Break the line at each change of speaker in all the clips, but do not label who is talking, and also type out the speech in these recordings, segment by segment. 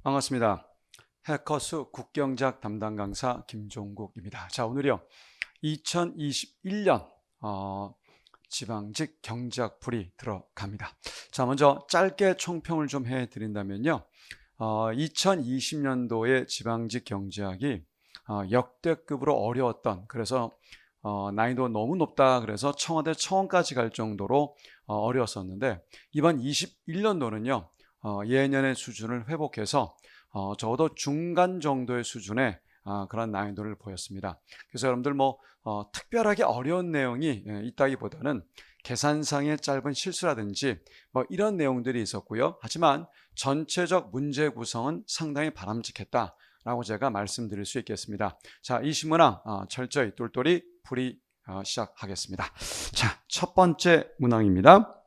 반갑습니다. 해커스 국경제학 담당 강사 김종국입니다. 자, 오늘요 2021년 지방직 경제학 풀이 들어갑니다. 자, 먼저 짧게 총평을 좀 해드린다면요, 2020년도에 지방직 경제학이 역대급으로 어려웠던, 그래서 난이도가 너무 높다 그래서 청와대 청원까지 갈 정도로 어려웠었는데, 이번 21년도는요 예년의 수준을 회복해서 적어도 중간 정도의 수준의 그런 난이도를 보였습니다. 그래서 여러분들 특별하게 어려운 내용이 있다기보다는 계산상의 짧은 실수라든지 이런 내용들이 있었고요. 하지만 전체적 문제 구성은 상당히 바람직했다라고 제가 말씀드릴 수 있겠습니다. 자, 이 신문항 철저히 똘똘이 풀이 시작하겠습니다. 자, 첫 번째 문항입니다.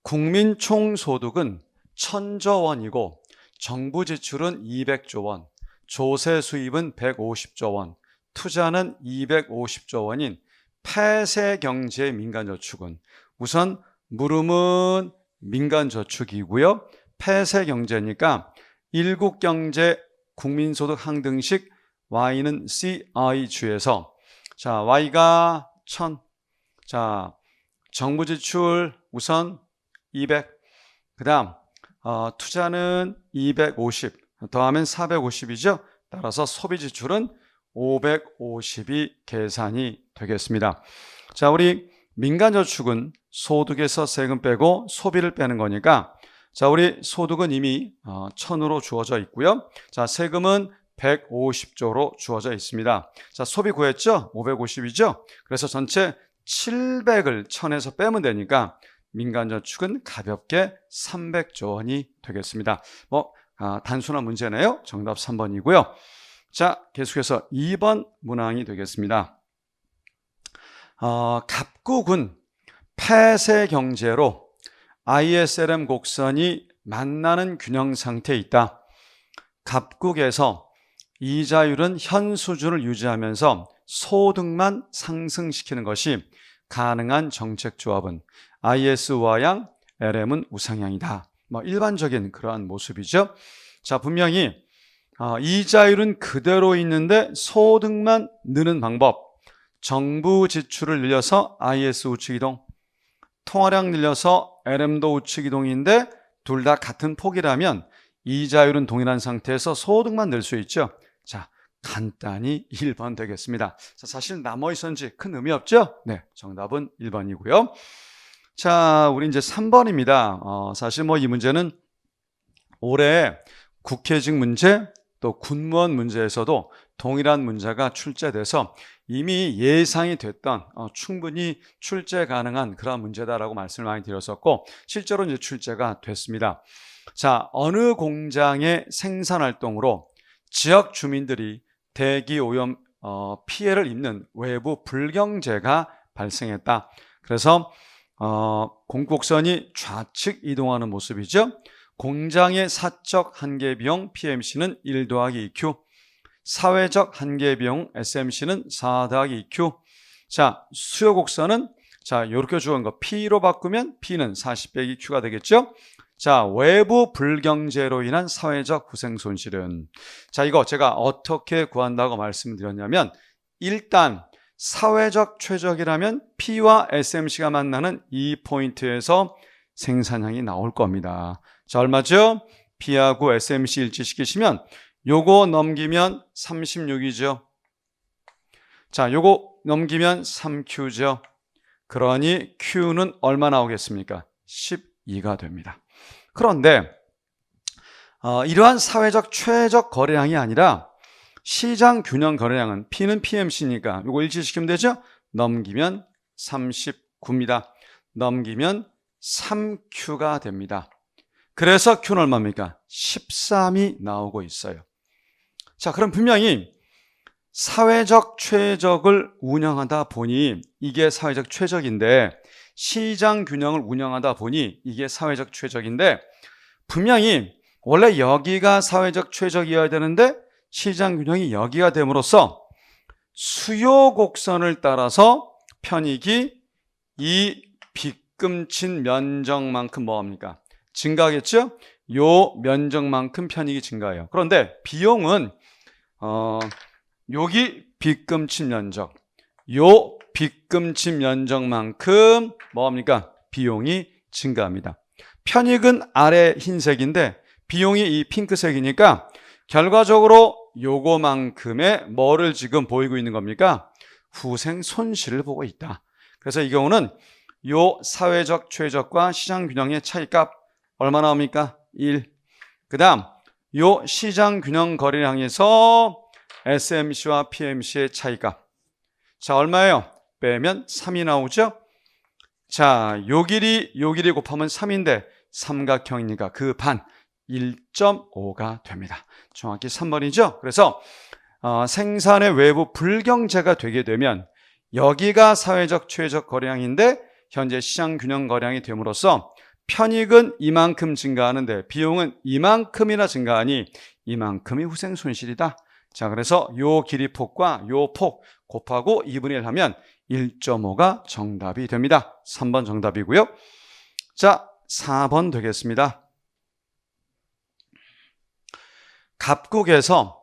국민 총소득은 1000조 원이고 정부 지출은 200조 원, 조세 수입은 150조 원, 투자는 250조 원인 폐쇄 경제 민간저축은, 우선 물음은 민간저축이고요. 폐쇄 경제니까 일국경제 국민소득 항등식 Y는 CI주에서, 자, Y가 1000, 자, 정부 지출 우선 200, 그 다음 투자는 250 더하면 450이죠. 따라서 소비 지출은 550이 계산이 되겠습니다. 자, 우리 민간저축은 소득에서 세금 빼고 소비를 빼는 거니까, 자, 우리 소득은 이미 1000으로 주어져 있고요. 자, 세금은 150조로 주어져 있습니다. 자, 소비 구했죠? 550이죠? 그래서 전체 700을 1000에서 빼면 되니까 민간저축은 가볍게 300조 원이 되겠습니다. 단순한 문제네요. 정답 3번이고요. 자, 계속해서 2번 문항이 되겠습니다. 갑국은 폐쇄 경제로 ISLM 곡선이 만나는 균형 상태에 있다. 갑국에서 이자율은 현 수준을 유지하면서 소득만 상승시키는 것이 가능한 정책 조합은 IS 우하향, LM은 우상향이다. 일반적인 그러한 모습이죠. 자, 분명히 이자율은 그대로 있는데 소득만 느는 방법, 정부 지출을 늘려서 IS 우측 이동, 통화량 늘려서 LM도 우측 이동인데 둘 다 같은 폭이라면 이자율은 동일한 상태에서 소득만 늘 수 있죠. 자, 간단히 1번 되겠습니다. 자, 사실 나머지선지 큰 의미 없죠? 네, 정답은 1번이고요. 자, 우리 이제 3번입니다. 사실 이 문제는 올해 국회직 문제 또 군무원 문제에서도 동일한 문제가 출제돼서 이미 예상이 됐던 충분히 출제 가능한 그런 문제다라고 말씀을 많이 드렸었고, 실제로 이제 출제가 됐습니다. 자, 어느 공장의 생산 활동으로 지역 주민들이 대기 오염 피해를 입는 외부 불경제가 발생했다. 그래서 공곡선이 좌측 이동하는 모습이죠. 공장의 사적 한계 비용 PMC는 1 더하기 2Q, 사회적 한계 비용 SMC는 4 더하기 2Q. 자, 수요 곡선은 자, 이렇게 주은 거 P로 바꾸면 P는 40 빼기 Q가 되겠죠. 자, 외부 불경제로 인한 사회적 후생 손실은, 자, 이거 제가 어떻게 구한다고 말씀드렸냐면, 일단 사회적 최적이라면 P와 SMC가 만나는 이 포인트에서 생산량이 나올 겁니다. 자, 얼마죠? P하고 SMC 일치시키시면 요거 넘기면 36이죠. 자, 요거 넘기면 3Q죠. 그러니 Q는 얼마 나오겠습니까? 12가 됩니다. 그런데 이러한 사회적 최적 거래량이 아니라 시장 균형 거래량은 P는 PMC니까 이거 일치시키면 되죠? 넘기면 39입니다. 넘기면 3Q가 됩니다. 그래서 Q는 얼마입니까? 13이 나오고 있어요. 자, 그럼 분명히 사회적 최적을 운영하다 보니 이게 사회적 최적인데, 시장 균형을 운영하다 보니 이게 사회적 최적인데, 분명히 원래 여기가 사회적 최적이어야 되는데 시장 균형이 여기가 됨으로써 수요 곡선을 따라서 편익이 이 빗금친 면적만큼 뭐합니까? 증가하겠죠? 요 면적만큼 편익이 증가해요. 그런데 비용은 여기 빗금치 면적, 요 빗금치 면적만큼 뭐합니까? 비용이 증가합니다. 편익은 아래 흰색인데 비용이 이 핑크색이니까 결과적으로 요거만큼의 뭐를 지금 보이고 있는 겁니까? 후생 손실을 보고 있다. 그래서 이 경우는 요 사회적 최적과 시장 균형의 차이값 얼마 나옵니까? 1. 그 다음 요 시장 균형 거래량에서 SMC와 PMC의 차이값. 자, 얼마예요? 빼면 3이 나오죠? 자, 요 길이 곱하면 3인데 삼각형이니까 그 반 1.5가 됩니다. 정확히 3번이죠? 그래서 생산의 외부 불경제가 되게 되면 여기가 사회적 최적 거래량인데 현재 시장 균형 거래량이 됨으로써 편익은 이만큼 증가하는데 비용은 이만큼이나 증가하니 이만큼이 후생 손실이다. 자, 그래서 요 길이 폭과 요 폭 곱하고 2분의 1 하면 1.5가 정답이 됩니다. 3번 정답이고요. 자, 4번 되겠습니다. 갑국에서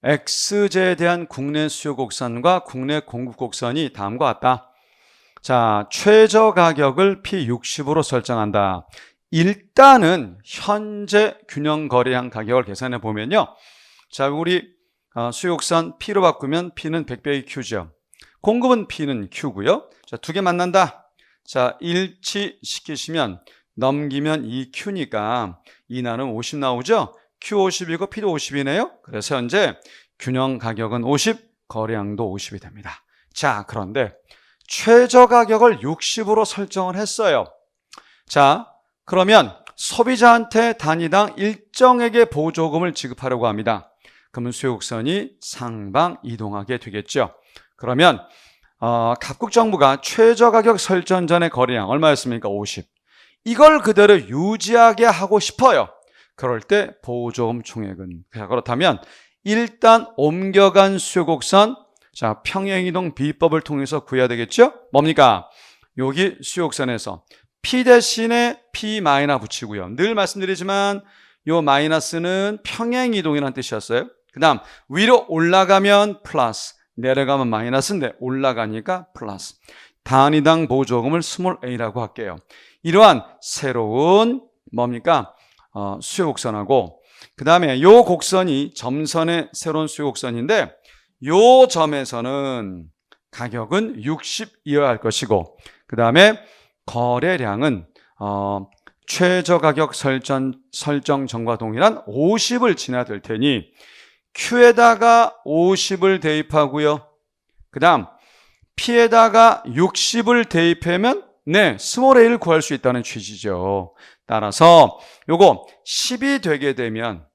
X제에 대한 국내 수요 곡선과 국내 공급 곡선이 다음과 같다. 자, 최저 가격을 P60으로 설정한다. 일단은 현재 균형 거래량 가격을 계산해 보면요. 자, 우리 수요 곡선 P로 바꾸면 P는 100배의 Q죠. 공급은 P는 Q고요. 자, 두 개 만난다. 자, 일치시키시면 넘기면 2Q니까 2 나누면 50 나오죠. Q 50이고 P도 50이네요. 그래서 현재 균형 가격은 50, 거래량도 50이 됩니다. 자, 그런데 최저 가격을 60으로 설정을 했어요. 자, 그러면 소비자한테 단위당 일정액의 보조금을 지급하려고 합니다. 그러면 수요곡선이 상방 이동하게 되겠죠. 그러면 각국 정부가 최저 가격 설정 전의 거래량 얼마였습니까? 50. 이걸 그대로 유지하게 하고 싶어요. 그럴 때 보조금 총액은, 그렇다면 일단 옮겨간 수요곡선, 자, 평행이동 비법을 통해서 구해야 되겠죠? 뭡니까? 여기 수요곡선에서 P 대신에 P 마이너 붙이고요. 늘 말씀드리지만 요 마이너스는 평행이동이라는 뜻이었어요. 그 다음 위로 올라가면 플러스, 내려가면 마이너스인데 올라가니까 플러스. 단위당 보조금을 스몰 a라고 할게요. 이러한 새로운 뭡니까? 수요곡선하고 그 다음에 요 곡선이 점선의 새로운 수요곡선인데 요 점에서는 가격은 60이어야 할 것이고 그 다음에 거래량은 최저 가격 설정 전과 동일한 50을 지나야 될 테니 Q에다가 50을 대입하고요. 그 다음 P에다가 60을 대입하면 네, 스몰 a를 구할 수 있다는 취지죠. 따라서 요거 10이 되게 되면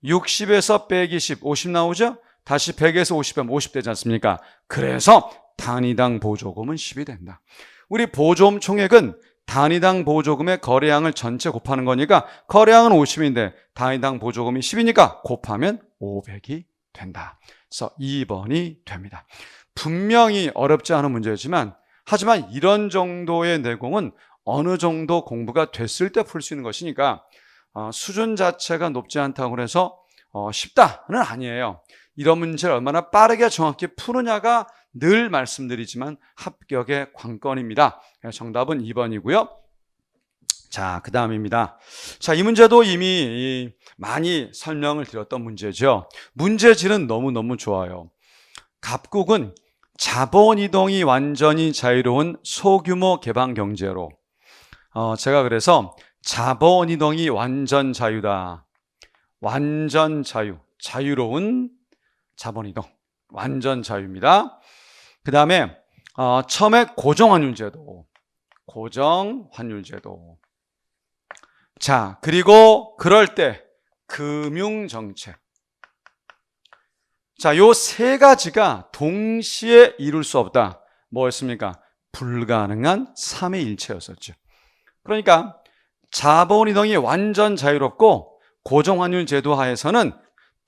60에서 빼기 10, 50 나오죠? 다시 100에서 50 하면 50 되지 않습니까? 그래서 단위당 보조금은 10이 된다. 우리 보조금 총액은 단위당 보조금의 거래량을 전체 곱하는 거니까 거래량은 50인데 단위당 보조금이 10이니까 곱하면 500이 된다. 그래서 2번이 됩니다. 분명히 어렵지 않은 문제지만 하지만 이런 정도의 내공은 어느 정도 공부가 됐을 때 풀 수 있는 것이니까 수준 자체가 높지 않다고 해서 쉽다는 아니에요. 이런 문제를 얼마나 빠르게 정확히 푸느냐가 늘 말씀드리지만 합격의 관건입니다. 정답은 2번이고요. 자, 그 다음입니다. 자, 이 문제도 이미 많이 설명을 드렸던 문제죠. 문제질은 너무너무 좋아요. 갑국은 자본 이동이 완전히 자유로운 소규모 개방 경제로 제가 그래서 자본 이동이 완전 자유다. 완전 자유, 자유로운 자본 이동, 완전 자유입니다. 그 다음에 처음에 고정환율제도. 자, 그리고 그럴 때 금융정책. 자, 요 세 가지가 동시에 이룰 수 없다. 뭐였습니까? 불가능한 3의 일체였었죠. 그러니까 자본 이동이 완전 자유롭고 고정환율 제도 하에서는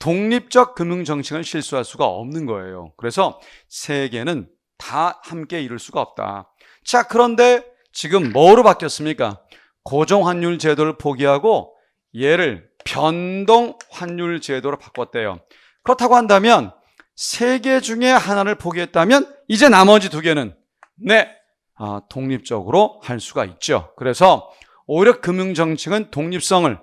독립적 금융정책을 실시할 수가 없는 거예요. 그래서 세 개는 다 함께 이룰 수가 없다. 자, 그런데 지금 뭐로 바뀌었습니까? 고정환율 제도를 포기하고 얘를 변동환율 제도로 바꿨대요. 그렇다고 한다면 세 개 중에 하나를 포기했다면 이제 나머지 두 개는 독립적으로 할 수가 있죠. 그래서 오히려 금융정책은 독립성을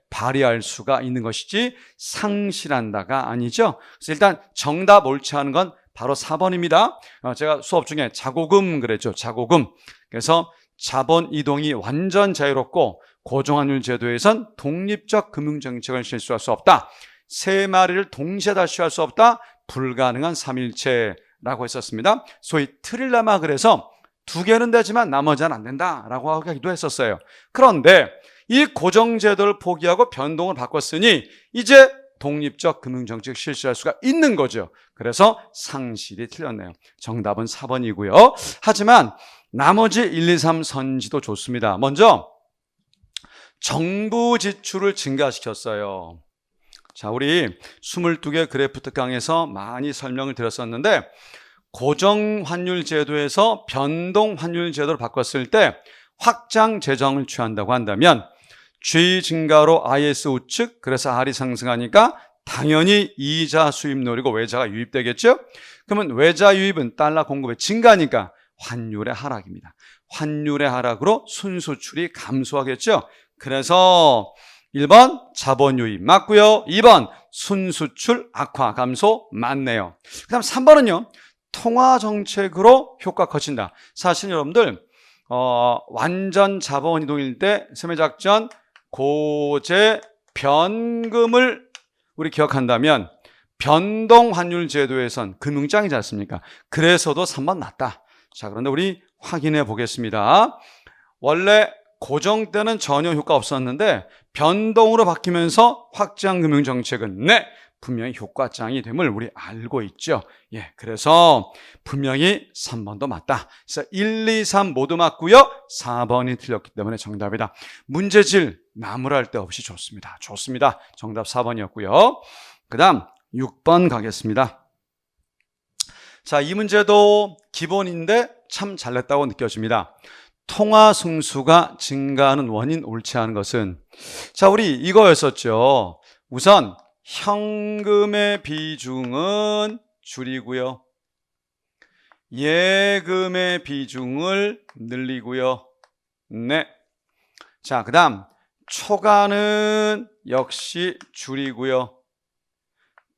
발휘할 수가 있는 것이지 상실한다가 아니죠. 그래서 일단 정답 옳지 않은 건 바로 4번입니다. 제가 수업 중에 자고금 그랬죠. 자고금. 그래서 자본 이동이 완전 자유롭고 고정환율 제도에선 독립적 금융정책을 실시할 수 없다. 세 마리를 동시에 다 취할 수 없다. 불가능한 삼일체라고 했었습니다. 소위 트릴레마. 그래서 두 개는 되지만 나머지는 안 된다라고 하기도 했었어요. 그런데 이 고정제도를 포기하고 변동을 바꿨으니 이제 독립적 금융정책 실시할 수가 있는 거죠. 그래서 상실이 틀렸네요. 정답은 4번이고요. 하지만 나머지 1, 2, 3 선지도 좋습니다. 먼저 정부 지출을 증가시켰어요. 자, 우리 22개 그래프 특강에서 많이 설명을 드렸었는데 고정환율 제도에서 변동환율 제도로 바꿨을 때 확장 재정을 취한다고 한다면 G 증가로 IS 우측, 그래서 R이 상승하니까 당연히 이자 수입 노리고 외자가 유입되겠죠? 그러면 외자 유입은 달러 공급의 증가니까 환율의 하락입니다. 환율의 하락으로 순수출이 감소하겠죠? 그래서 1번 자본 유입 맞고요. 2번 순수출 악화 감소 맞네요. 그 다음 3번은요. 통화 정책으로 효과 커진다. 사실 여러분들 완전 자본 이동일 때 세매작전 고제 변금을 우리 기억한다면 변동환율 제도에선 금융장이지 않습니까? 그래서도 3번 맞다. 자, 그런데 우리 확인해 보겠습니다. 원래 고정 때는 전혀 효과 없었는데 변동으로 바뀌면서 확장 금융정책은 분명히 효과장이 됨을 우리 알고 있죠. 그래서 분명히 3번도 맞다. 그래서 1, 2, 3 모두 맞고요. 4번이 틀렸기 때문에 정답이다. 문제질 나무랄 데 없이 좋습니다. 좋습니다. 정답 4번이었고요. 그 다음 6번 가겠습니다. 자, 이 문제도 기본인데 참 잘냈다고 느껴집니다. 통화 승수가 증가하는 원인 옳지 않은 것은, 자, 우리 이거였었죠. 우선 현금의 비중은 줄이고요. 예금의 비중을 늘리고요. 자, 그 다음 초과는 역시 줄이고요.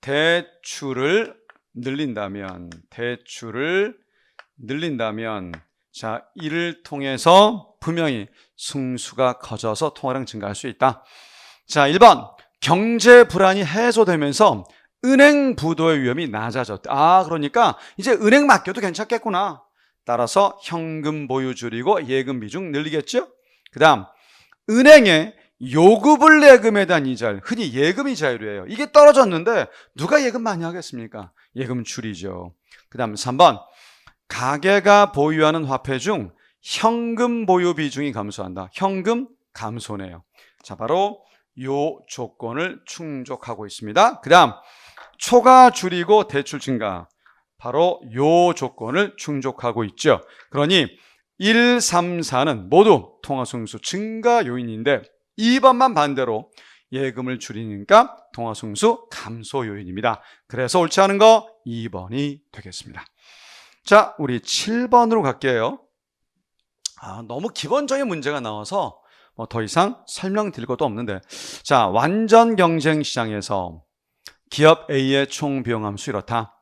대출을 늘린다면 자, 이를 통해서 분명히 승수가 커져서 통화량 증가할 수 있다. 자, 1번 경제 불안이 해소되면서 은행 부도의 위험이 낮아졌다. 그러니까 이제 은행 맡겨도 괜찮겠구나. 따라서 현금 보유 줄이고 예금 비중 늘리겠죠. 그 다음 은행에 요구불 예금에 대한 이자율, 흔히 예금 이자율이에요. 이게 떨어졌는데 누가 예금 많이 하겠습니까? 예금 줄이죠. 그 다음 3번 가계가 보유하는 화폐 중 현금 보유 비중이 감소한다. 현금 감소네요. 자, 바로 요 조건을 충족하고 있습니다. 그 다음 초과 줄이고 대출 증가, 바로 요 조건을 충족하고 있죠. 그러니 1, 3, 4는 모두 통화승수 증가 요인인데 2번만 반대로 예금을 줄이니까 통화승수 감소 요인입니다. 그래서 옳지 않은 거 2번이 되겠습니다. 자, 우리 7번으로 갈게요. 너무 기본적인 문제가 나와서 더 이상 설명드릴 것도 없는데, 자, 완전 경쟁 시장에서 기업 A의 총 비용함수 이렇다.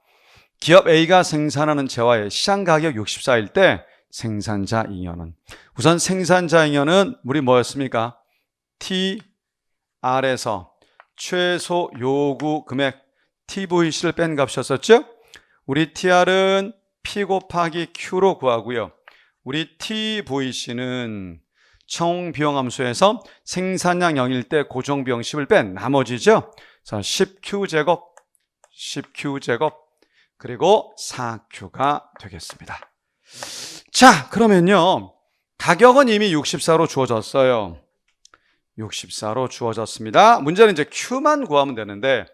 기업 A가 생산하는 재화의 시장 가격 64일 때 생산자 잉여는, 우선 생산자 잉여는 우리 뭐였습니까? TR에서 최소 요구 금액 TVC를 뺀 값이었었죠? 우리 TR은 P 곱하기 Q로 구하고요. 우리 TVC는 총 비용 함수에서 생산량 0일 때 고정 비용 10을 뺀 나머지죠. 그래서 10Q제곱, 10Q제곱, 그리고 4Q가 되겠습니다. 자, 그러면요. 가격은 이미 64로 주어졌어요. 64로 주어졌습니다. 문제는 이제 Q만 구하면 되는데,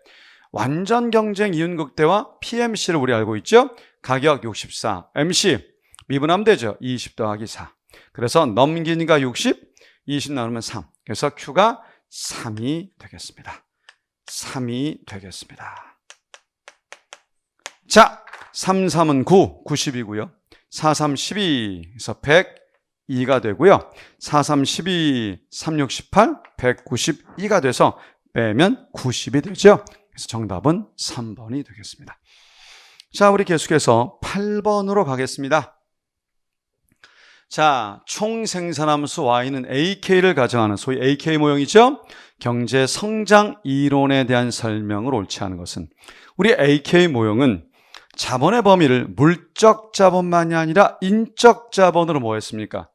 완전 경쟁 이윤 극대화 PMC를 우리 알고 있죠? 가격 64, MC 미분하면 되죠. 20 더하기 4. 그래서 넘기니까 60, 20 나누면 3. 그래서 Q가 3이 되겠습니다. 3이 되겠습니다. 자, 3, 3은 9, 90이고요. 4, 3, 12, 그래서 102가 되고요. 4, 3, 12, 3, 6, 18, 192가 돼서 빼면 90이 되죠. 그래서 정답은 3번이 되겠습니다. 자, 우리 계속해서 8번으로 가겠습니다. 자, 총 생산함수 y는 ak를 가정하는 소위 ak 모형이죠. 경제 성장 이론에 대한 설명을 옳지 않은 것은 우리 ak 모형은 자본의 범위를 물적 자본만이 아니라 인적 자본으로 뭐 했습니까?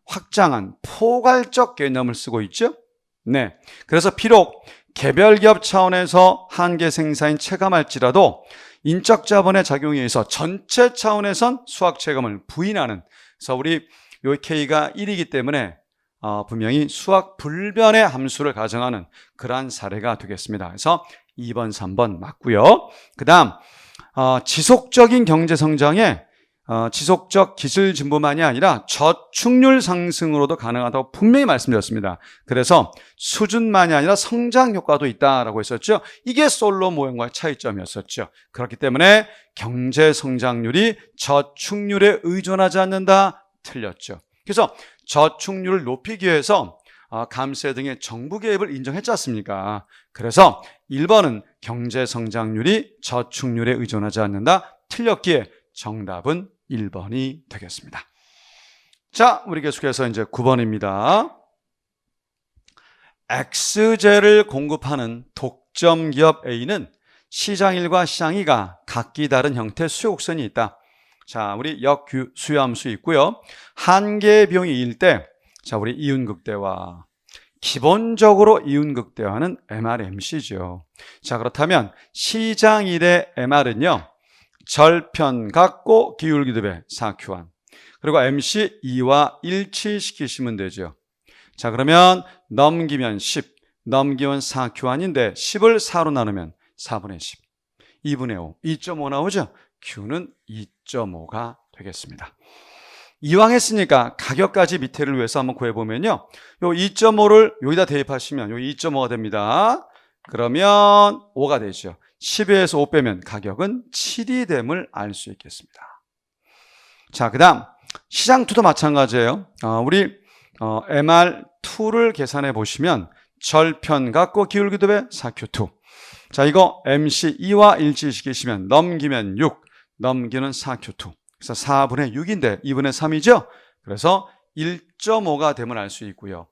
확장한 포괄적 개념을 쓰고 있죠. 네, 그래서 비록 개별 기업 차원에서 한계 생산인 체감할지라도 인적 자본의 작용에 의해서 전체 차원에선 수학 체감을 부인하는, 그래서 우리 요 K가 1이기 때문에 분명히 수학 불변의 함수를 가정하는 그러한 사례가 되겠습니다. 그래서 2번, 3번 맞고요. 그 다음 지속적인 경제 성장에 지속적 기술 진보만이 아니라 저축률 상승으로도 가능하다고 분명히 말씀드렸습니다. 그래서 수준만이 아니라 성장 효과도 있다라고 했었죠. 이게 솔로 모형과의 차이점이었었죠. 그렇기 때문에 경제 성장률이 저축률에 의존하지 않는다. 틀렸죠. 그래서 저축률을 높이기 위해서 감세 등의 정부 개입을 인정했지 않습니까? 그래서 1번은 경제 성장률이 저축률에 의존하지 않는다. 틀렸기에 정답은 1번이 되겠습니다. 자, 우리 계속해서 이제 9번입니다. X제를 공급하는 독점 기업 A는 시장 1과 시장 2가 각기 다른 형태의 수요곡선이 있다. 자, 우리 역수요함수 있고요. 한계 비용이 2일 때, 자, 우리 이윤극대화. 기본적으로 이윤극대화는 MRMC죠. 자, 그렇다면 시장 1의 MR은요. 절편, 각고, 기울기듭의 4Q1. 그리고 MC 2와 일치시키시면 되죠. 자, 그러면 넘기면 10, 넘기면 4Q1인데 10을 4로 나누면 4분의 10. 2분의 5, 2.5 나오죠? Q는 2.5가 되겠습니다. 이왕 했으니까 가격까지 밑에를 위해서 한번 구해보면요. 요 2.5를 여기다 대입하시면 요 2.5가 됩니다. 그러면 5가 되죠. 12에서 5 빼면 가격은 7이 됨을 알 수 있겠습니다. 자, 그 다음 시장2도 마찬가지예요. 우리 MR2를 계산해 보시면 절편, 각고, 기울기듭의 4Q2. 자, 이거 MC2와 일치시키시면 넘기면 6, 넘기는 4Q2. 그래서 4분의 6인데 2분의 3이죠? 그래서 1.5가 됨을 알 수 있고요.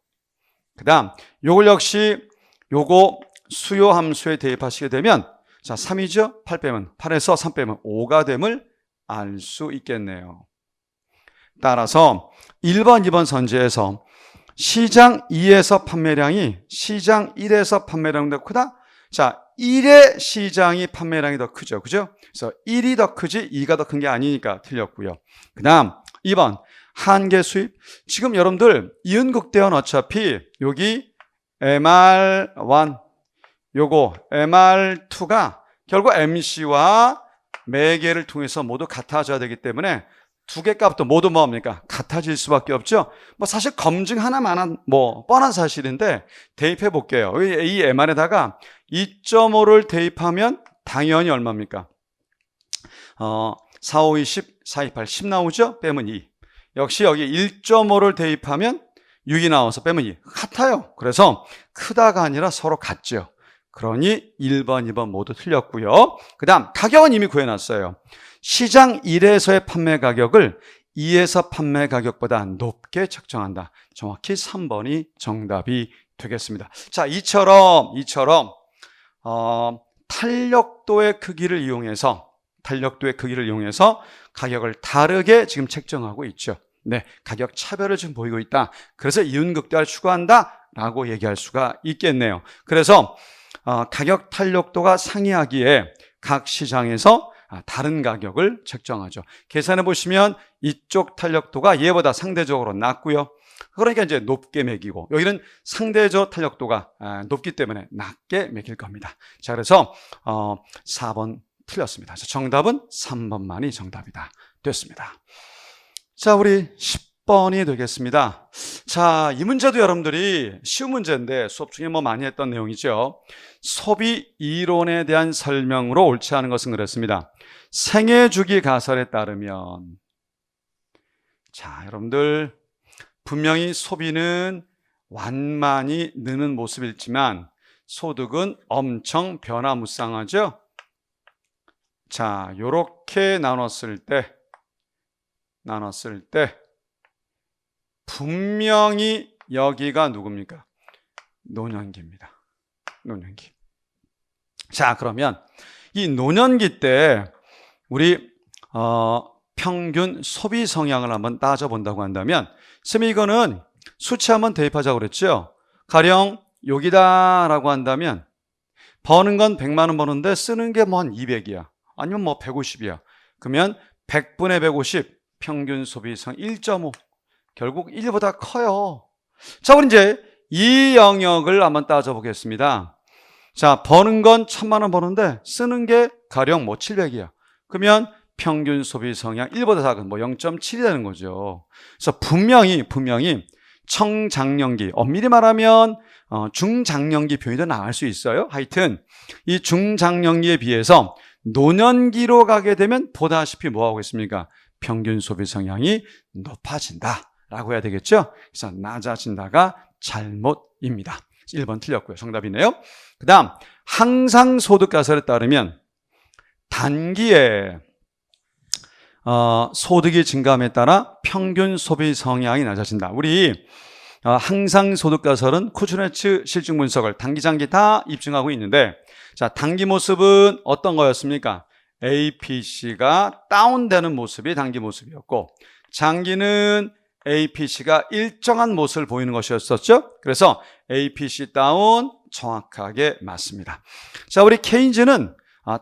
그 다음 요걸 역시 요거 수요 함수에 대입하시게 되면 자, 3이죠? 8 빼면 8에서 3 빼면 5가 됨을 알 수 있겠네요. 따라서 1번, 2번 선지에서 시장 2에서 판매량이 시장 1에서 판매량보다 크다? 자, 1의 시장이 판매량이 더 크죠. 그죠? 그래서 1이 더 크지 2가 더 큰 게 아니니까 틀렸고요. 그 다음 2번 한계 수입. 지금 여러분들 이윤극대화는 어차피 여기 MR1 요거 MR2가 결국 MC와 매개를 통해서 모두 같아져야 되기 때문에 두 개 값도 모두 뭡니까? 같아질 수밖에 없죠. 뭐 사실 검증 하나만한 뭐 뻔한 사실인데 대입해 볼게요. 이 MR에다가 2.5를 대입하면 당연히 얼마입니까? 4, 5, 20, 4, 2, 8, 10 나오죠? 빼면 2. 역시 여기 1.5를 대입하면 6이 나와서 빼면 2. 같아요. 그래서 크다가 아니라 서로 같죠. 그러니 1번, 2번 모두 틀렸고요. 그 다음 가격은 이미 구해놨어요. 시장 1에서의 판매 가격을 2에서 판매 가격보다 높게 책정한다. 정확히 3번이 정답이 되겠습니다. 자, 이처럼 탄력도의 크기를 이용해서 가격을 다르게 지금 책정하고 있죠. 네, 가격 차별을 지금 보이고 있다. 그래서 이윤극대화를 추구한다라고 얘기할 수가 있겠네요. 그래서 가격 탄력도가 상이하기에 각 시장에서 다른 가격을 책정하죠. 계산해 보시면 이쪽 탄력도가 얘보다 상대적으로 낮고요. 그러니까 이제 높게 매기고 여기는 상대적 탄력도가 높기 때문에 낮게 매길 겁니다. 자, 그래서 4번 틀렸습니다. 정답은 3번만이 정답이다 됐습니다. 자, 우리 10번이 되겠습니다. 자, 이 문제도 여러분들이 쉬운 문제인데 수업 중에 뭐 많이 했던 내용이죠. 소비 이론에 대한 설명으로 옳지 않은 것은 그랬습니다. 생애주기 가설에 따르면, 자, 여러분들 분명히 소비는 완만히 느는 모습이지만 소득은 엄청 변화무쌍하죠. 자, 요렇게 나눴을 때 분명히 여기가 누굽니까? 노년기입니다. 노년기. 자, 그러면 이 노년기 때 우리 평균 소비 성향을 한번 따져본다고 한다면, 쌤이 이거는 수치 한번 대입하자고 그랬죠. 가령 여기다라고 한다면 버는 건 100만 원 버는데 쓰는 게 뭐 한 200이야. 아니면 뭐 150이야. 그러면 100분의 150 평균 소비성 1.5. 결국 1보다 커요. 자, 우리 이제 이 영역을 한번 따져보겠습니다. 자, 버는 건 1000만 원 버는데 쓰는 게 가령 뭐 700이야. 그러면 평균 소비 성향 1보다 작은 뭐 0.7이 되는 거죠. 그래서 분명히 청장년기, 엄밀히 말하면 중장년기 표현도 나올 수 있어요. 하여튼 이 중장년기에 비해서 노년기로 가게 되면 보다시피 뭐하고 있습니까? 평균 소비 성향이 높아진다라고 해야 되겠죠. 그래서 낮아진다가 잘못입니다. 1번 틀렸고요. 정답이네요. 그 다음 항상 소득 가설에 따르면 단기에 소득이 증가함에 따라 평균 소비 성향이 낮아진다. 우리 항상 소득 가설은 쿠즈네츠 실증 분석을 단기 장기 다 입증하고 있는데, 자, 단기 모습은 어떤 거였습니까? APC가 다운되는 모습이 단기 모습이었고, 장기는 APC가 일정한 모습을 보이는 것이었었죠. 그래서 APC 다운 정확하게 맞습니다. 자, 우리 케인즈는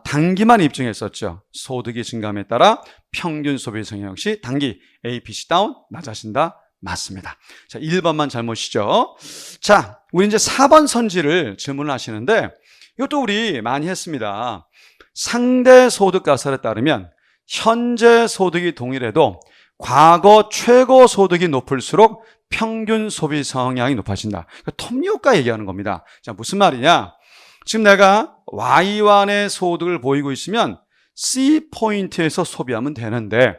단기만 입증했었죠. 소득이 증가함에 따라 평균 소비 성향 역시 단기 APC 다운 낮아진다. 맞습니다. 자, 1번만 잘못이죠. 자, 우리 이제 4번 선지를 질문을 하시는데, 이것도 우리 많이 했습니다. 상대 소득 가설에 따르면 현재 소득이 동일해도 과거 최고 소득이 높을수록 평균 소비 성향이 높아진다. 그러니까 톱니효과 얘기하는 겁니다. 자, 무슨 말이냐? 지금 내가 Y1의 소득을 보이고 있으면 C 포인트에서 소비하면 되는데,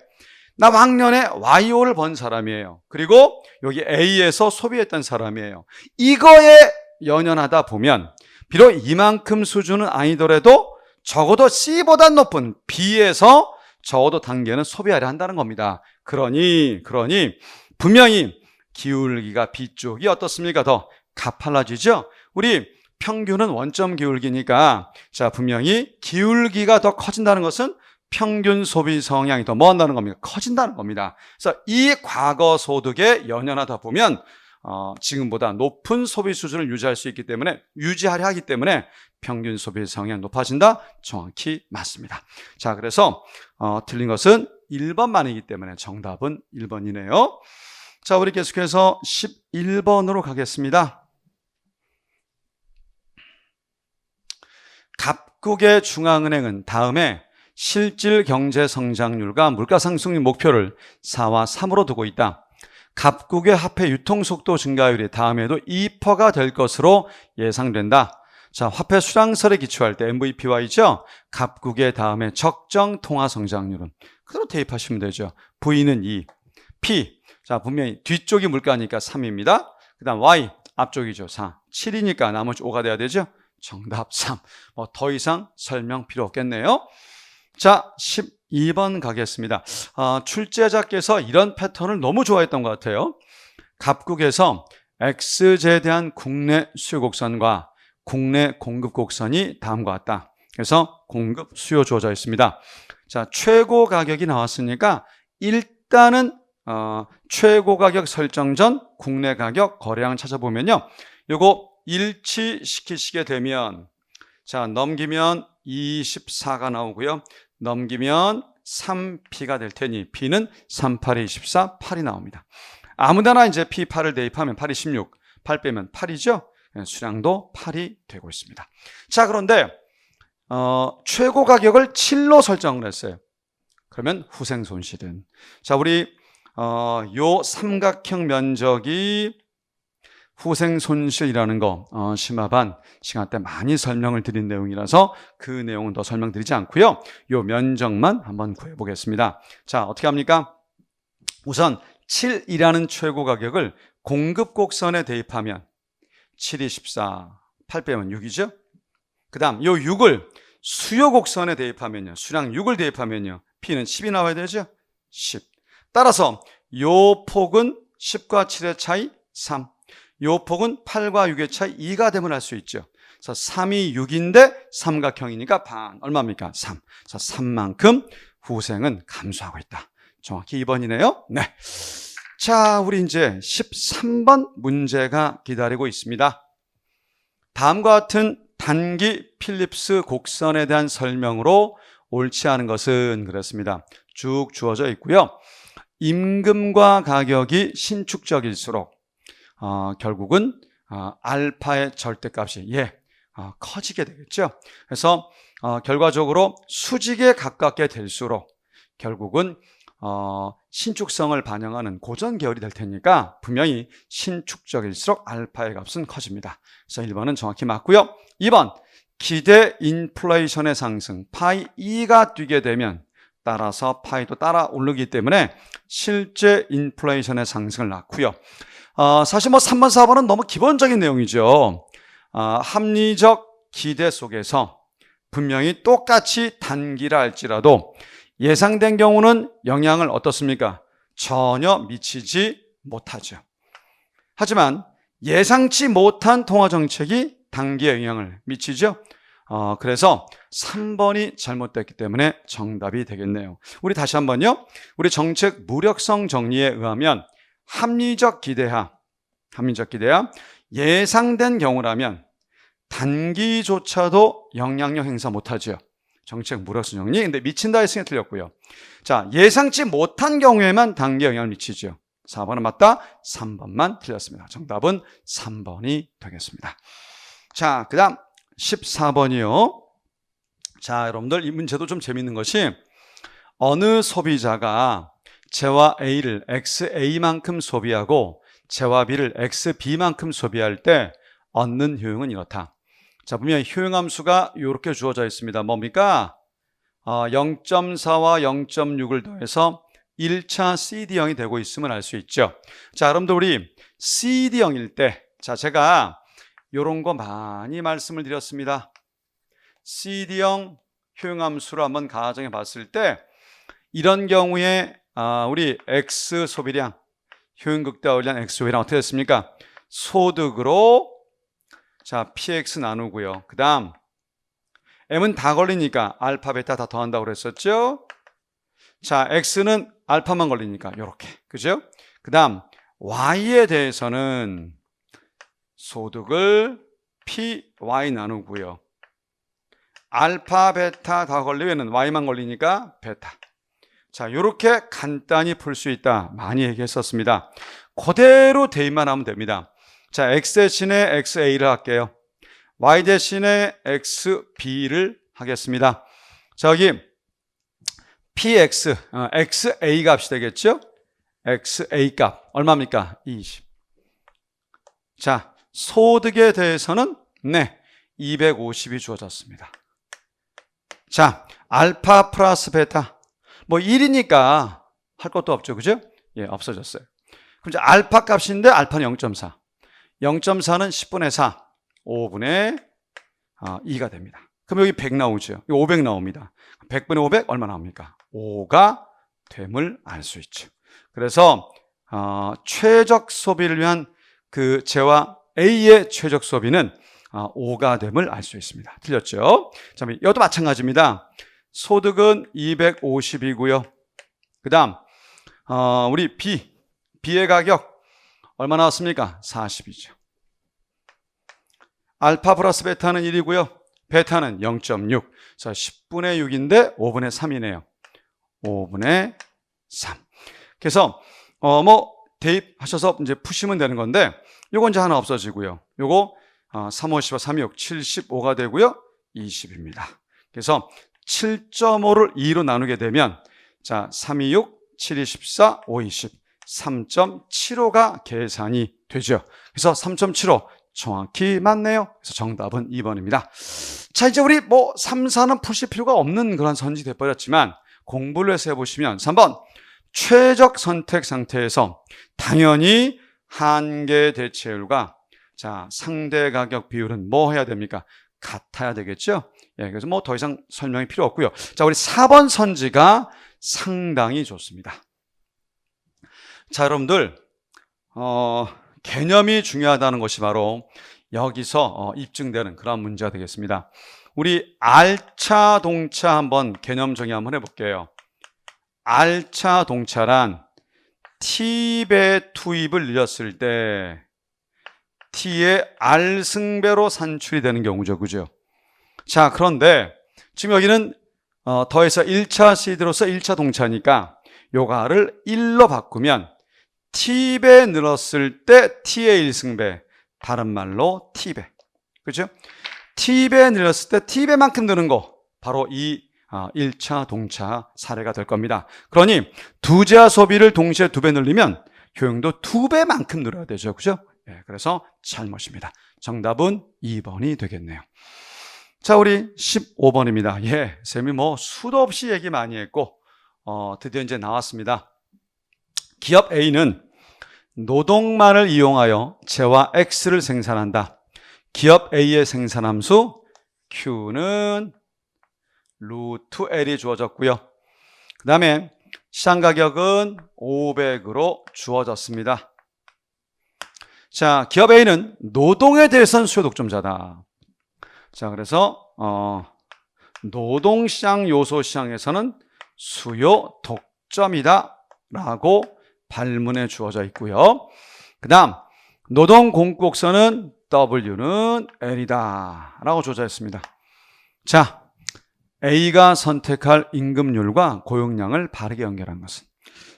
나 왕년에 Y5를 번 사람이에요. 그리고 여기 A에서 소비했던 사람이에요. 이거에 연연하다 보면 비록 이만큼 수준은 아니더라도 적어도 C보다 높은 B에서 적어도 단계는 소비하려 한다는 겁니다. 그러니 분명히 기울기가 B 쪽이 어떻습니까? 더 가팔라지죠? 우리 평균은 원점 기울기니까, 자, 분명히 기울기가 더 커진다는 것은 평균 소비 성향이 더 뭐 한다는 겁니까? 커진다는 겁니다. 그래서 이 과거 소득에 연연하다 보면 지금보다 높은 소비 수준을 유지하려 하기 때문에 평균 소비 성향이 높아진다. 정확히 맞습니다. 자, 그래서 틀린 것은 1번만이기 때문에 정답은 1번이네요. 자, 우리 계속해서 11번으로 가겠습니다. 각국의 중앙은행은 다음에 실질 경제 성장률과 물가 상승률 목표를 4와 3으로 두고 있다. 각국의 화폐 유통속도 증가율이 다음에도 2%가 될 것으로 예상된다. 자, 화폐 수량설에 기초할 때 MVPY죠. 각국의 다음에 적정 통화 성장률은 그대로 대입하시면 되죠. V는 2, P. 자, 분명히 뒤쪽이 물가니까 3입니다. 그 다음 Y 앞쪽이죠. 4, 7이니까 나머지 5가 돼야 되죠. 정답 3. 뭐 더 이상 설명 필요 없겠네요. 자, 12번 가겠습니다. 출제자께서 이런 패턴을 너무 좋아했던 것 같아요. 각국에서 X제에 대한 국내 수요 곡선과 국내 공급 곡선이 다음과 같다. 그래서 공급 수요 주어져 있습니다. 자, 최고 가격이 나왔으니까 일단은 최고 가격 설정 전 국내 가격 거래량 찾아보면요, 요거 일치시키시게 되면, 자, 넘기면 24가 나오고요. 넘기면 3P가 될 테니 P는 3, 8이 24, 8이 나옵니다. 아무데나 이제 P, 8을 대입하면 8이 16, 8 빼면 8이죠. 수량도 8이 되고 있습니다. 자, 그런데 최고 가격을 7로 설정을 했어요. 그러면 후생 손실은, 자, 우리 요 삼각형 면적이 후생 손실이라는 거 심화반 시간 때 많이 설명을 드린 내용이라서 그 내용은 더 설명드리지 않고요. 요 면적만 한번 구해 보겠습니다. 자, 어떻게 합니까? 우선 7이라는 최고 가격을 공급 곡선에 대입하면 7이 14, 8 빼면 6이죠. 그 다음 요 6을 수요 곡선에 대입하면요. 수량 6을 대입하면요. P는 10이 나와야 되죠. 10. 따라서 요 폭은 10과 7의 차이 3. 요 폭은 8과 6의 차이 2가 되면 알 수 있죠. 그래서 3이 6인데 삼각형이니까 반. 얼마입니까? 3. 그래서 3만큼 후생은 감소하고 있다. 정확히 2번이네요. 네. 자, 우리 이제 13번 문제가 기다리고 있습니다. 다음과 같은 단기 필립스 곡선에 대한 설명으로 옳지 않은 것은 그렇습니다. 쭉 주어져 있고요. 임금과 가격이 신축적일수록 결국은 알파의 절대값이 커지게 되겠죠. 그래서 결과적으로 수직에 가깝게 될수록 결국은 신축성을 반영하는 고전 계열이 될 테니까 분명히 신축적일수록 알파의 값은 커집니다. 그래서 1번은 정확히 맞고요. 2번 기대 인플레이션의 상승 파이 2가 뛰게 되면 따라서 파이도 따라 오르기 때문에 실제 인플레이션의 상승을 낳고요. 사실 3번, 4번은 너무 기본적인 내용이죠. 합리적 기대 속에서 분명히 똑같이 단기라 할지라도 예상된 경우는 영향을 어떻습니까? 전혀 미치지 못하죠. 하지만 예상치 못한 통화정책이 단기에 영향을 미치죠. 그래서 3번이 잘못됐기 때문에 정답이 되겠네요. 우리 다시 한번요. 우리 정책 무력성 정리에 의하면 합리적 기대하 예상된 경우라면 단기조차도 영향력 행사 못하죠. 정책 무력성 정리. 근데 미친다 했으니 틀렸고요. 자, 예상치 못한 경우에만 단기 영향을 미치죠. 4번은 맞다. 3번만 틀렸습니다. 정답은 3번이 되겠습니다. 자, 그 다음 14번이요. 자, 여러분들 이 문제도 좀 재밌는 것이 어느 소비자가 재화 A를 XA만큼 소비하고 재화 B를 XB만큼 소비할 때 얻는 효용은 이렇다. 자, 보면 효용함수가 이렇게 주어져 있습니다. 뭡니까? 0.4와 0.6을 더해서 1차 CD형이 되고 있음을 알 수 있죠. 자, 여러분들 우리 CD형일 때, 자, 제가 이런 거 많이 말씀을 드렸습니다. CD형 효용함수로 한번 가정해 봤을 때 이런 경우에 우리 X 소비량, 효용 극대화율량 X 소비량 어떻게 됐습니까? 소득으로 자 PX 나누고요. 그 다음 M은 다 걸리니까 알파, 베타 다 더한다고 그랬었죠? 자, X는 알파만 걸리니까 이렇게, 그죠? 그 다음 Y에 대해서는 소득을 PY 나누고요. 알파, 베타 다 걸리면 Y만 걸리니까 베타. 자, 이렇게 간단히 풀 수 있다. 많이 얘기했었습니다. 그대로 대입만 하면 됩니다. 자, X 대신에 XA를 할게요. Y 대신에 XB를 하겠습니다. 자, 여기 PX, XA 값이 되겠죠? XA 값 얼마입니까? 20. 자, 소득에 대해서는 250이 주어졌습니다. 자, 알파 플러스 베타 1이니까 할 것도 없죠, 그죠? 없어졌어요. 그럼 이제 알파 값인데 알파는 0.4. 0.4는 10분의 4, 5분의 2가 됩니다. 그럼 여기 100 나오죠. 500 나옵니다. 100분의 500 얼마 나옵니까? 5가 됨을 알 수 있죠. 그래서 최적 소비를 위한 그 재화 A의 최적 소비는 5가 됨을 알 수 있습니다. 틀렸죠? 자, 이것도 마찬가지입니다. 소득은 250이고요. 그 다음 우리 B의 가격 얼마 나왔습니까? 40이죠. 알파 플러스 베타는 1이고요. 베타는 0.6. 자, 10분의 6인데 5분의 3이네요. 5분의 3. 그래서 대입하셔서 이제 푸시면 되는 건데 요건 이제 하나 없어지고요. 요거 3, 5, 15, 3, 6, 75가 되고요. 20입니다. 그래서 7.5를 2로 나누게 되면 자, 3, 2, 6, 7, 2, 14, 5, 20. 3.75가 계산이 되죠. 그래서 3.75 정확히 맞네요. 그래서 정답은 2번입니다. 자, 이제 우리 3, 4는 푸실 필요가 없는 그런 선지 돼버렸지만 공부를 해서 해보시면 3번 최적 선택 상태에서 당연히 한계 대체율과 자, 상대 가격 비율은 뭐 해야 됩니까? 같아야 되겠죠? 예, 그래서 더 이상 설명이 필요 없고요. 자, 우리 4번 선지가 상당히 좋습니다. 자, 여러분들 개념이 중요하다는 것이 바로 여기서 입증되는 그런 문제가 되겠습니다. 우리 R차 동차 한번 개념 정의 한번 해볼게요. R차 동차란 T배 투입을 늘렸을 때 T의 R승배로 산출이 되는 경우죠. 그죠? 자, 그런데 지금 여기는 더해서 1차 시드로서 1차 동차니까 요가를 1로 바꾸면 T배 늘었을 때 T의 1승배, 다른 말로 T배. 그죠? T배 늘었을 때 T배만큼 느는 거, 바로 이 1차 동차 사례가 될 겁니다. 그러니 두자 소비를 동시에 2배 늘리면 효용도 2배만큼 늘어야 되죠. 그죠? 예, 그래서 잘못입니다. 정답은 2번이 되겠네요. 자, 우리 15번입니다. 예, 쌤이 수도 없이 얘기 많이 했고, 드디어 이제 나왔습니다. 기업 A는 노동만을 이용하여 재화 X를 생산한다. 기업 A의 생산함수 Q는 루트 L이 주어졌고요. 그 다음에 시장 가격은 500으로 주어졌습니다. 자, 기업 A는 노동에 대해서는 수요 독점자다. 자, 그래서 노동시장 요소시장에서는 수요 독점이다 라고 발문에 주어져 있고요. 그 다음 노동공급곡선은 W는 L이다 라고 주어져 있습니다. 자, A가 선택할 임금률과 고용량을 바르게 연결한 것은,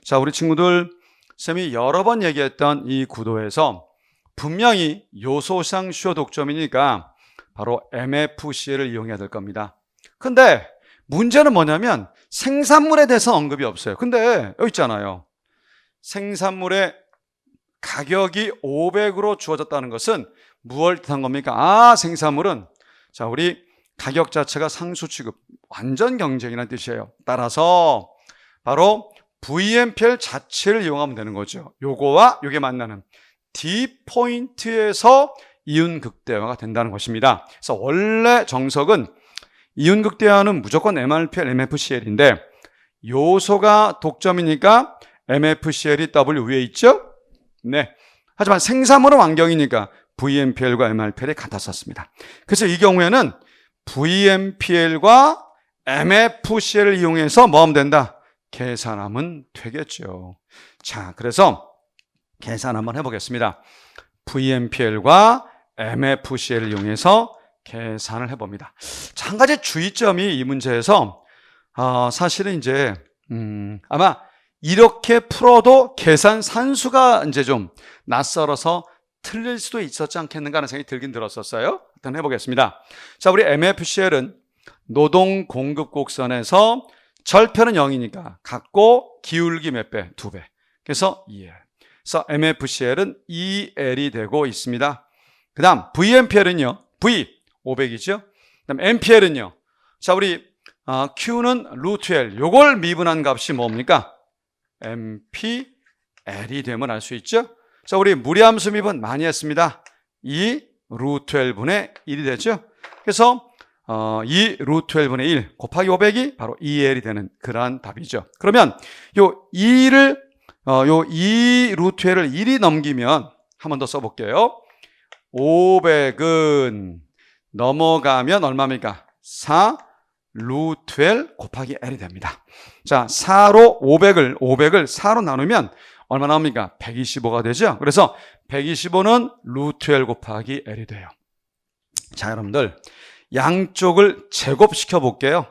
자, 우리 친구들 쌤이 여러 번 얘기했던 이 구도에서 분명히 요소시장 수요 독점이니까 바로 MFCL을 이용해야 될 겁니다. 근데 문제는 뭐냐면 생산물에 대해서 언급이 없어요. 근데 여기 있잖아요. 생산물의 가격이 500으로 주어졌다는 것은 무엇을 뜻한 겁니까? 생산물은, 자, 우리 가격 자체가 상수 취급, 완전 경쟁이라는 뜻이에요. 따라서 바로 VMPL 자체를 이용하면 되는 거죠. 요거와 요게 만나는 D포인트에서 이윤극대화가 된다는 것입니다. 그래서 원래 정석은 이윤극대화는 무조건 MRPL, MFCL인데 요소가 독점이니까 MFCL이 W 위에 있죠? 네. 하지만 생산물은 완경이니까 VMPL과 MRPL이 같았었습니다. 그래서 이 경우에는 VMPL과 MFCL을 이용해서 뭐 하면 된다? 계산하면 되겠죠. 자, 그래서 계산 한번 해보겠습니다. VMPL과 MFCL을 이용해서 계산을 해봅니다. 자, 한 가지 주의점이 이 문제에서 사실은 이제 아마 이렇게 풀어도 계산 산수가 이제 좀 낯설어서 틀릴 수도 있었지 않겠는가 하는 생각이 들긴 들었었어요. 일단 해보겠습니다. 자, 우리 MFCL은 노동 공급 곡선에서 절편은 0이니까 같고 기울기 몇 배? 2배. 그래서 2L. 그래서 MFCL은 2L이 되고 있습니다. 그 다음 VMPL은요. V 500이죠. 그 다음 MPL은요. 자, 우리 Q는 루트 L. 요걸 미분한 값이 뭡니까? MPL이 되면 알 수 있죠. 자, 우리 무리함수 미분 많이 했습니다. 2 루트 L분의 1이 되죠. 그래서 2 루트 L분의 1 곱하기 500이 바로 2L이 되는 그러한 답이죠. 그러면 요 2를 요 2 루트 L을 1이 넘기면 한 번 더 써볼게요. 500은 넘어가면 얼마입니까? 4 루트 L 곱하기 L이 됩니다. 자, 4로 500을 4로 나누면 얼마 나옵니까? 125가 되죠. 그래서 125는 루트 L 곱하기 L이 돼요. 자, 여러분들 양쪽을 제곱시켜 볼게요.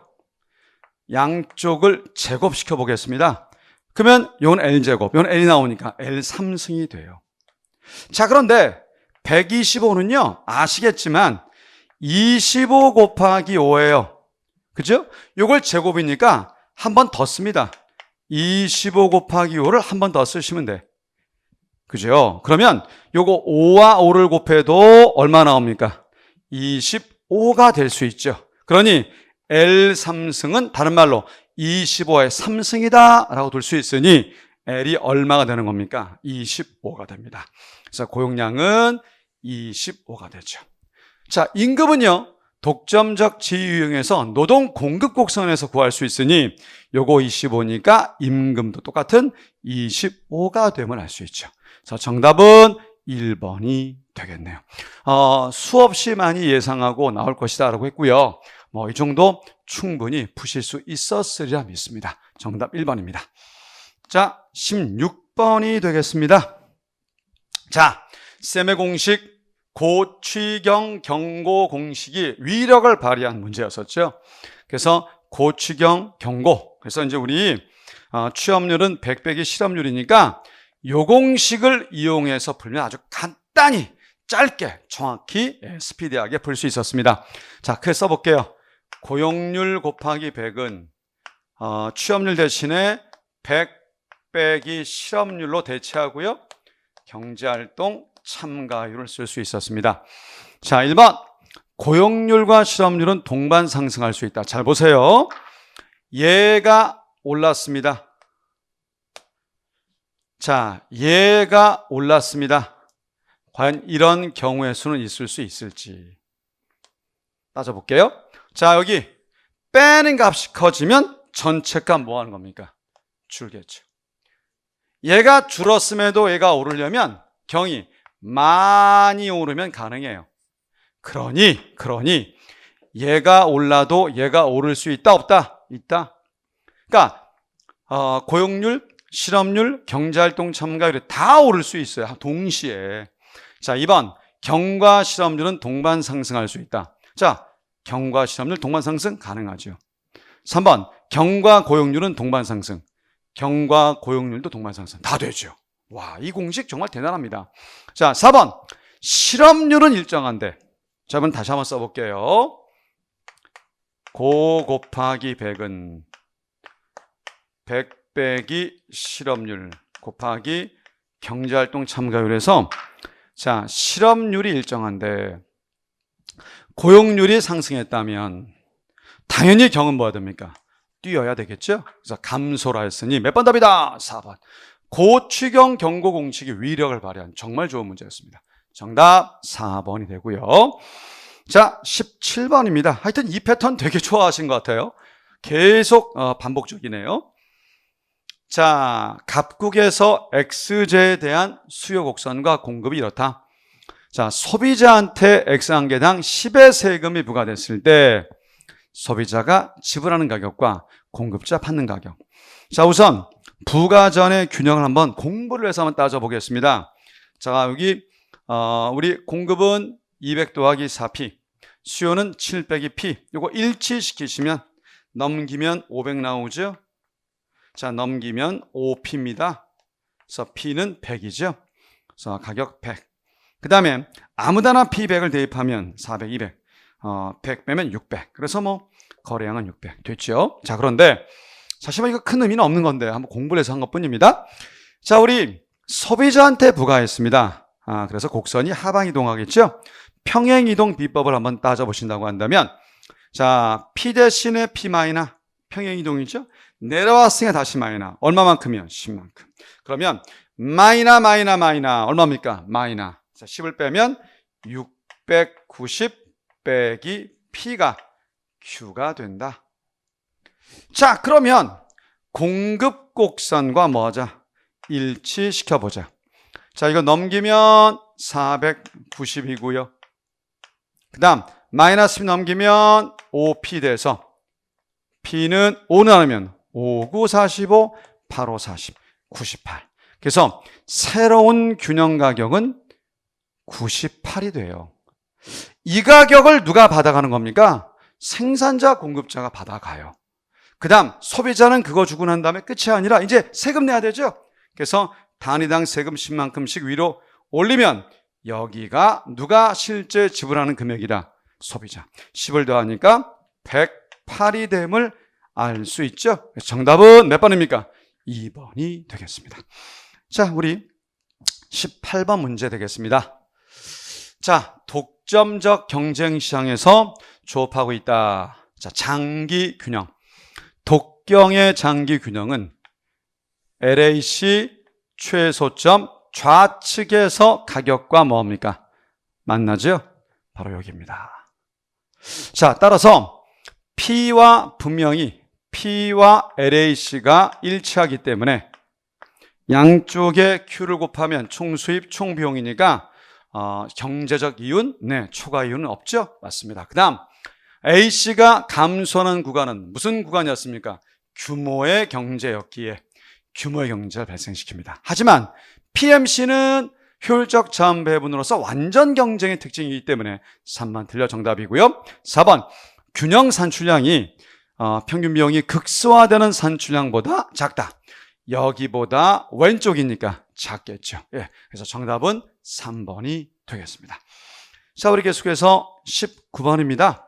양쪽을 제곱시켜 보겠습니다. 그러면 이건 L제곱, 이건 L이 나오니까 L3승이 돼요. 자, 그런데 125는요, 아시겠지만 25 곱하기 5예요. 그죠? 이걸 제곱이니까 한 번 더 씁니다. 25 곱하기 5를 한 번 더 쓰시면 돼. 그죠? 그러면 요거 5와 5를 곱해도 얼마 나옵니까? 25가 될 수 있죠. 그러니 L3승은 다른 말로 25의 3승이다 라고 둘 수 있으니 L이 얼마가 되는 겁니까? 25가 됩니다. 그래서 고용량은 25가 되죠. 자, 임금은요, 독점적 지위유형에서 노동 공급 곡선에서 구할 수 있으니 요거 25니까 임금도 똑같은 25가 됨을 알 수 있죠. 그래서 정답은 1번이 되겠네요. 수없이 많이 예상하고 나올 것이다 라고 했고요. 이 정도 충분히 푸실 수 있었으리라 믿습니다. 정답 1번입니다. 자, 16번이 되겠습니다. 자, 셈의 공식, 고취경 경고 공식이 위력을 발휘한 문제였었죠. 그래서 고취경 경고. 그래서 이제 우리 취업률은 100 빼기 실업률이니까 요 공식을 이용해서 풀면 아주 간단히 짧게 정확히 스피디하게 풀 수 있었습니다. 자, 그래서 써볼게요. 고용률 곱하기 100은 취업률 대신에 100 빼기 실업률로 대체하고요. 경제활동 참가율을 쓸 수 있었습니다. 자, 1번 고용률과 실업률은 동반 상승할 수 있다. 잘 보세요. 얘가 올랐습니다. 자, 얘가 올랐습니다. 과연 이런 경우의 수는 있을 수 있을지 따져볼게요. 자, 여기 빼는 값이 커지면 전체 값 뭐 하는 겁니까? 줄겠죠. 얘가 줄었음에도 얘가 오르려면 경이 많이 오르면 가능해요. 그러니 얘가 올라도 얘가 오를 수 있다 없다? 있다. 그러니까 고용률, 실업률, 경제활동 참가율이 다 오를 수 있어요. 동시에. 자, 2번 경과 실업률은 동반 상승할 수 있다. 자, 경과 실업률 동반 상승 가능하죠. 3번 경과 고용률은 동반 상승. 경과 고용률도 동반 상승. 다 되죠. 와, 이 공식 정말 대단합니다. 자, 4번 실업률은 일정한데. 자, 그럼 다시 한번 써볼게요. 고 곱하기 100은 100 빼기 실업률 곱하기 경제활동 참가율에서 자, 실업률이 일정한데 고용률이 상승했다면 당연히 경은 뭐가 됩니까? 뛰어야 되겠죠? 그래서 감소라 했으니 몇 번 답이다? 4번. 고취경 경고 공식이 위력을 발휘한 정말 좋은 문제였습니다. 정답 4번이 되고요. 자, 17번입니다. 하여튼 이 패턴 되게 좋아하신 것 같아요. 계속 반복적이네요. 자, 갑국에서 X제에 대한 수요 곡선과 공급이 이렇다. 자, 소비자한테 X한 개당 10의 세금이 부과됐을 때 소비자가 지불하는 가격과 공급자 받는 가격. 자, 우선 부과 전의 균형을 한번 공부를 해서 한번 따져보겠습니다. 자, 여기 우리 공급은 200 더하기 4P, 수요는 7 빼기 P. 이거 일치시키시면 넘기면 500 나오죠. 자, 넘기면 5P입니다. 그래서 P는 100이죠. 그래서 가격 100. 그 다음에 아무데나 P100을 대입하면 400, 200. 100 빼면 600. 그래서 뭐 거래량은 600 됐죠. 자, 그런데 사실 이거 큰 의미는 없는 건데 한번 공부를 해서 한 것뿐입니다. 자, 우리 소비자한테 부과했습니다. 그래서 곡선이 하방 이동하겠죠. 평행 이동 비법을 한번 따져보신다고 한다면 자, P 대신에 P 마이너 평행 이동이죠. 내려왔으니까 다시 마이너. 얼마만큼이요? 10만큼. 그러면 마이너 얼마입니까? 마이너. 자, 10을 빼면 690 빼기 P가 Q가 된다. 자, 그러면 공급 곡선과 뭐 하자? 일치시켜보자. 자, 이거 넘기면 490이고요. 그 다음 마이너스 10 넘기면 5P 돼서 P는 5 나누면 5, 9, 45, 8, 5, 40, 98. 그래서 새로운 균형 가격은 98이 돼요. 이 가격을 누가 받아가는 겁니까? 생산자, 공급자가 받아가요. 그 다음 소비자는 그거 주고 난 다음에 끝이 아니라 이제 세금 내야 되죠. 그래서 단위당 세금 10만큼씩 위로 올리면 여기가 누가 실제 지불하는 금액이다? 소비자. 10을 더하니까 108이 됨을 알 수 있죠. 정답은 몇 번입니까? 2번이 되겠습니다. 자, 우리 18번 문제 되겠습니다. 자, 독점적 경쟁 시장에서 조업하고 있다. 자, 장기 균형. 독경의 장기 균형은 LAC 최소점 좌측에서 가격과 뭡니까? 만나죠? 바로 여기입니다. 자, 따라서 P와 분명히 P와 LAC가 일치하기 때문에 양쪽에 Q를 곱하면 총수입, 총비용이니까 경제적 이윤? 네, 초과 이윤은 없죠? 맞습니다. 그 다음 AC가 감소하는 구간은 무슨 구간이었습니까? 규모의 경제였기에 규모의 경제를 발생시킵니다. 하지만 PMC는 효율적 자원 배분으로서 완전 경쟁의 특징이기 때문에 3번 틀려 정답이고요. 4번 균형 산출량이 평균 비용이 극소화되는 산출량보다 작다. 여기보다 왼쪽이니까 작겠죠. 예, 그래서 정답은 3번이 되겠습니다. 자, 우리 계속해서 19번입니다.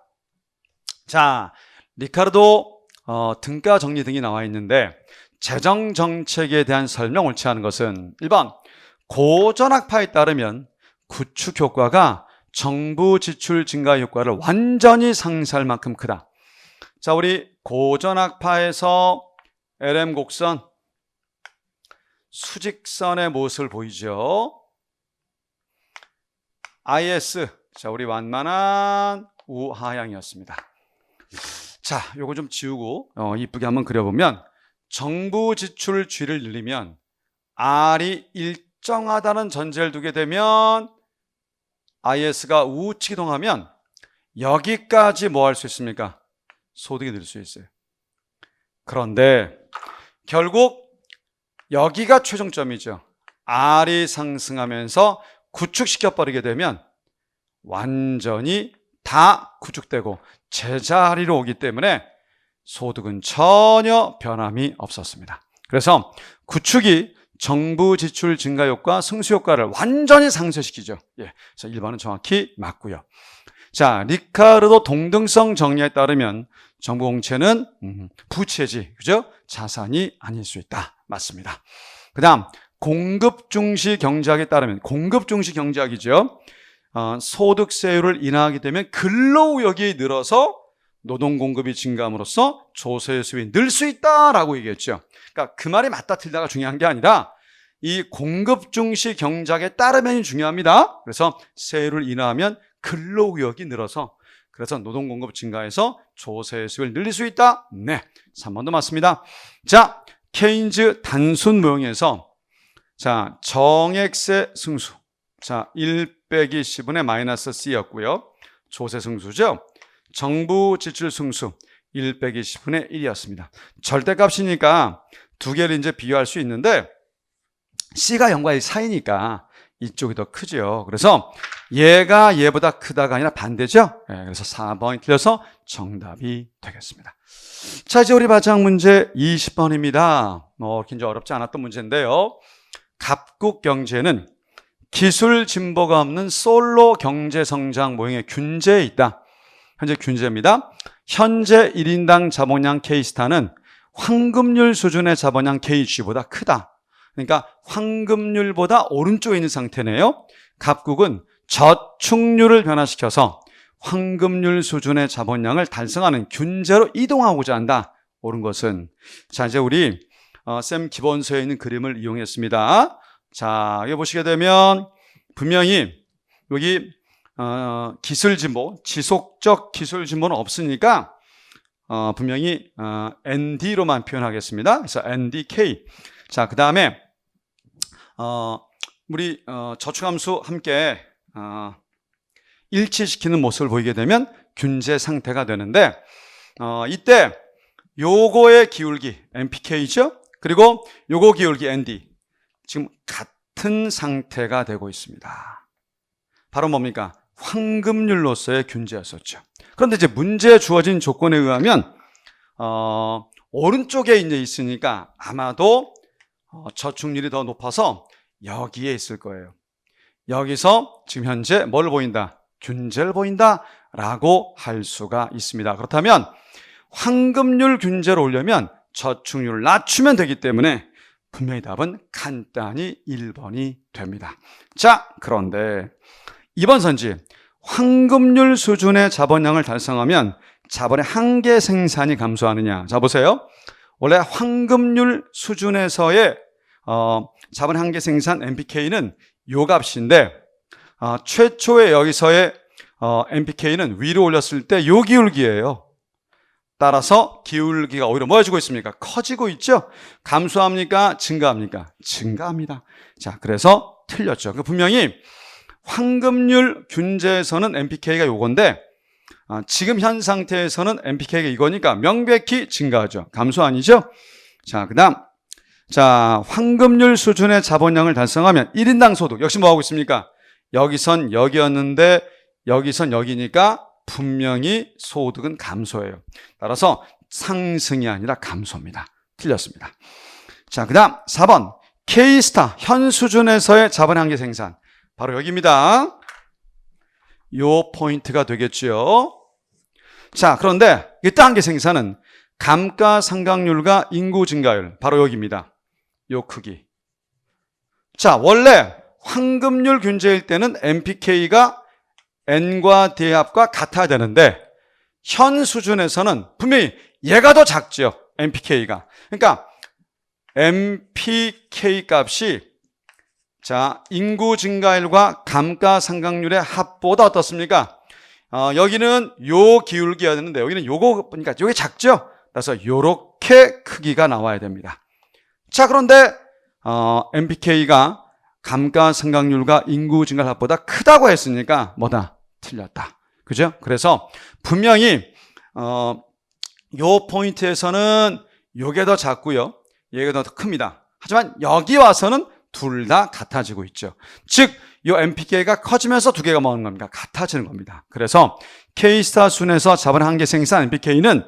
자, 리카르도 등가 정리 등이 나와 있는데 재정 정책에 대한 설명 옳지 않은 것은 1번 고전학파에 따르면 구축 효과가 정부 지출 증가 효과를 완전히 상쇄할 만큼 크다. 자, 우리 고전학파에서 LM 곡선 수직선의 모습을 보이죠. IS, 자, 우리 완만한 우하향이었습니다. 자, 요거 좀 지우고 이쁘게 한번 그려보면 정부 지출 G를 늘리면 R이 일정하다는 전제를 두게 되면 IS가 우측 이동하면 여기까지 뭐 할 수 있습니까? 소득이 늘 수 있어요. 그런데 결국 여기가 최종점이죠. R이 상승하면서 구축시켜버리게 되면 완전히 다 구축되고 제자리로 오기 때문에 소득은 전혀 변함이 없었습니다. 그래서 구축이 정부 지출 증가 효과, 승수 효과를 완전히 상쇄시키죠. 예, 그래서 1번은 정확히 맞고요. 자, 리카르도 동등성 정리에 따르면 정부 공채는 부채지, 그죠? 자산이 아닐 수 있다. 맞습니다. 그 다음 공급 중시 경제학에 따르면 공급 중시 경제학이죠. 소득세율을 인하하게 되면 근로우역이 늘어서 노동 공급이 증가함으로써 조세 수입이 늘 수 있다라고 얘기했죠. 그러니까 그 말이 맞다 틀리다가 중요한 게 아니라 이 공급 중시 경제학에 따르면이 중요합니다. 그래서 세율을 인하하면 근로우역이 늘어서 그래서 노동 공급 증가해서 조세 수입을 늘릴 수 있다. 네, 3번도 맞습니다. 자, 케인즈 단순 모형에서 자, 정액세 승수. 자, 1 빼기 10분의 마이너스 C였고요. 조세 승수죠. 정부 지출 승수 1 빼기 10분의 1이었습니다. 절대값이니까 두 개를 이제 비교할 수 있는데 C가 0과 1 사이니까 이쪽이 더 크죠. 그래서 얘가 얘보다 크다가 아니라 반대죠. 네, 그래서 4번이 틀려서 정답이 되겠습니다. 자, 이제 우리 마지막 문제 20번입니다. 이렇게 이제 어렵지 않았던 문제인데요. 갑국 경제는 기술 진보가 없는 솔로 경제 성장 모형의 균제에 있다. 현재 균제입니다. 현재 1인당 자본량 K스타는 황금률 수준의 자본량 KG보다 크다. 그러니까 황금률보다 오른쪽에 있는 상태네요. 갑국은 저축률을 변화시켜서 황금률 수준의 자본량을 달성하는 균제로 이동하고자 한다. 옳은 것은 자, 이제 우리 쌤 기본서에 있는 그림을 이용했습니다. 자, 여기 보시게 되면 분명히 여기 기술 진보, 지속적 기술 진보는 없으니까 분명히 ND로만 표현하겠습니다. 그래서 NDK. 자, 그 다음에 우리 저축함수 함께 일치시키는 모습을 보이게 되면 균제 상태가 되는데 이때 요거의 기울기 MPK죠. 그리고 요거 기울기 ND 지금 같은 상태가 되고 있습니다. 바로 뭡니까? 황금률로서의 균제였었죠. 그런데 이제 문제에 주어진 조건에 의하면 오른쪽에 이제 있으니까 아마도 저축률이 더 높아서 여기에 있을 거예요. 여기서 지금 현재 뭘 보인다? 균제를 보인다라고 할 수가 있습니다. 그렇다면 황금률 균제를 올려면 저축률을 낮추면 되기 때문에 분명히 답은 간단히 1번이 됩니다. 자, 그런데 이번 선지 황금률 수준의 자본량을 달성하면 자본의 한계 생산이 감소하느냐. 자, 보세요. 원래 황금률 수준에서의 자본 한계 생산 NPK는 요 값인데 최초의 여기서의 NPK는 위로 올렸을 때 요 기울기예요. 따라서 기울기가 오히려 뭐 해주고 있습니까? 커지고 있죠? 감소합니까? 증가합니까? 증가합니다. 자, 그래서 틀렸죠. 분명히 황금률 균제에서는 NPK가 요건데 지금 현 상태에서는 NPK가 이거니까 명백히 증가하죠. 감소 아니죠? 자, 그 다음 자, 황금률 수준의 자본량을 달성하면 1인당 소득 역시 뭐 하고 있습니까? 여기선 여기였는데 여기선 여기니까 분명히 소득은 감소해요. 따라서 상승이 아니라 감소입니다. 틀렸습니다. 자, 그 다음 4번 K스타 현 수준에서의 자본 한계 생산 바로 여기입니다. 요 포인트가 되겠죠. 자, 그런데 이때 한계 생산은 감가상각률과 인구 증가율 바로 여기입니다. 요 크기. 자, 원래 황금률 균제일 때는 NPK가 N과 D합과 같아야 되는데 현 수준에서는 분명히 얘가 더 작죠. NPK가. 그러니까 NPK 값이 자, 인구 증가율과 감가상각률의 합보다 어떻습니까? 여기는 요 기울기여야 되는데 여기는 요거 보니까 요게 작죠? 그래서 요렇게 크기가 나와야 됩니다. 자, 그런데 NPK가 감가상각률과 인구 증가율 합보다 크다고 했으니까 뭐다? 틀렸다. 그죠? 그래서 분명히 요 포인트에서는 요게 더 작고요. 얘가 더 큽니다. 하지만 여기 와서는 둘 다 같아지고 있죠. 즉, 요 NPK가 커지면서 두 개가 뭐하는 겁니까? 같아지는 겁니다. 그래서 K스타 순에서 자본 한계 생산 NPK는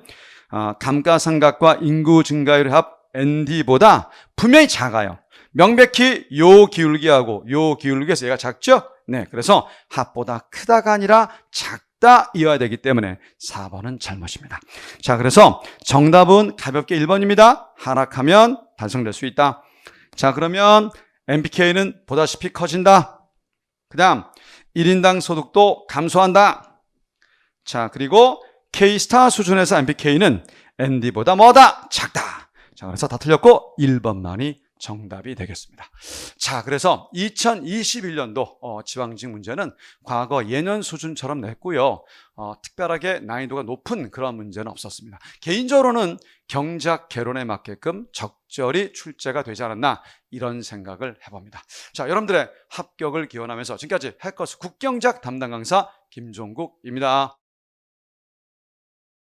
감가상각과 인구 증가율 합 ND보다 분명히 작아요. 명백히 요 기울기하고 요 기울기에서 얘가 작죠? 네, 그래서 합보다 크다가 아니라 작다 이어야 되기 때문에 4번은 잘못입니다. 자, 그래서 정답은 가볍게 1번입니다. 하락하면 달성될 수 있다. 자, 그러면 NPK는 보다시피 커진다. 그 다음 1인당 소득도 감소한다. 자, 그리고 K스타 수준에서 NPK는 ND보다 뭐다? 작다. 자, 그래서 다 틀렸고 1번만이 정답이 되겠습니다. 자, 그래서 2021년도 지방직 문제는 과거 예년 수준처럼 냈고요. 특별하게 난이도가 높은 그런 문제는 없었습니다. 개인적으로는 경제학 개론에 맞게끔 적절히 출제가 되지 않았나 이런 생각을 해봅니다. 자, 여러분들의 합격을 기원하면서 지금까지 해커스 국경제학 담당 강사 김종국입니다.